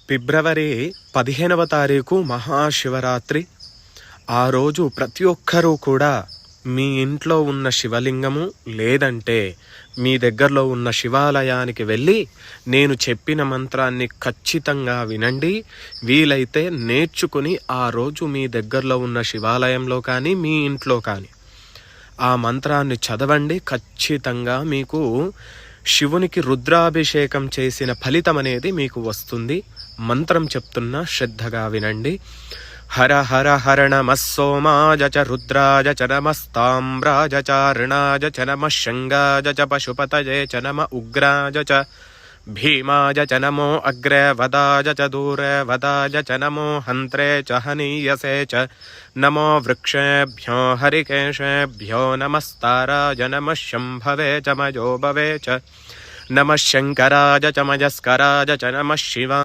ఫిబ్రవరి 15వ తారీఖు మహాశివరాత్రి. ఆ రోజు ప్రతి ఒక్కరూ కూడా మీ ఇంట్లో ఉన్న శివలింగము లేదంటే మీ దగ్గరలో ఉన్న శివాలయానికి వెళ్ళి నేను చెప్పిన మంత్రాన్ని ఖచ్చితంగా వినండి. వీలైతే నేర్చుకుని ఆ రోజు మీ దగ్గరలో ఉన్న శివాలయంలో కానీ మీ ఇంట్లో కానీ ఆ మంత్రాన్ని చదవండి. ఖచ్చితంగా మీకు శివునికి రుద్రాభిషేకం చేసిన ఫలితం అనేది మీకు వస్తుంది. మంత్రం చెప్తున్నా, శ్రద్ధగా వినండి. హర హర హర నమః సోమాయ చ రుద్రాయ చ నమస్తామ్రాయ చ రుణాయ చ నమః శంగాయ చ పశుపతయే చ నమః ఉగ్రాయ చ భీమాయ చ నమో అగ్రే వదాయ చ దూరే వదాయ చ నమో హంత్రే చ హనీయసే చ నమో వృక్షేభ్యో హరికేశేభ్యో నమస్తారాయ నమః శంభవే చ మయోభవే చ నమః శంకరాయ చ మయస్కరాయ చ నమః శివాయ